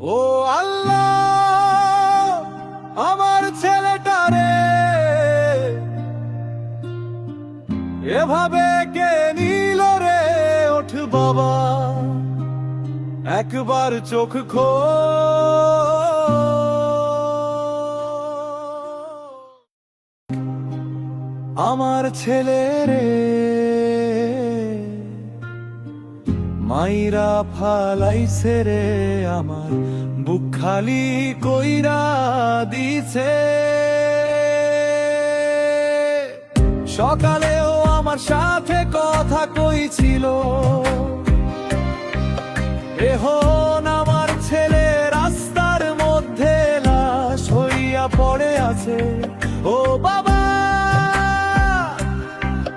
ও আল্লাহ, আমার ছেলেটারে এভাবে কে নিল রে? ওঠ বাবা, একবার চোখ খোল। আমার ছেলে রে মাইরা ফালাইছে রে, আমার বুক খালি কইরা দিছে। সকালেও আমার সাথে কথা কইছিল, এখন আমার ছেলে রাস্তার মধ্যে লাশ হইয়া পড়ে আছে। ও বাবা,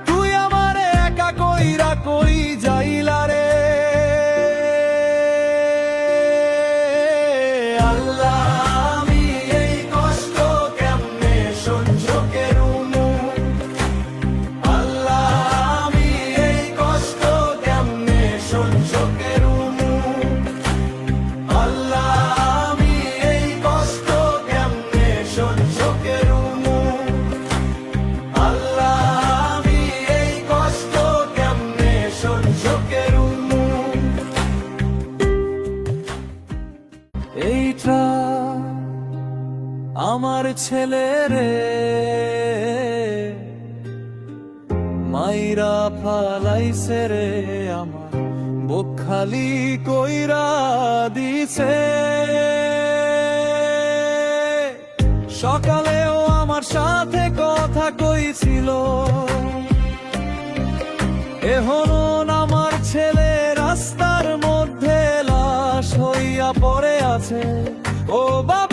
তুই আমারে একা কইরা কই যাইলা রে? আল্লাহ, আমি এই কষ্ট কেমনে সহ্য করুমু? আল্লাহ, আমি এই কষ্ট কেমনে সহ্য করুমু? আল্লাহ, আমি এই কষ্ট কেমনে সহ্য করুমু? আল্লাহ, আমি এই কষ্ট কেমনে সহ্য করুমু? এইটা আমার ছেলে রে মাইরা ফালাইছে রে, আমার বুক খালি কইরা দিছে। সকালেও আমার সাথে কথা কইছিল, এখন আমার ছেলে রাস্তার মধ্যে লাশ হইয়া পড়ে আছে। ও বাবা,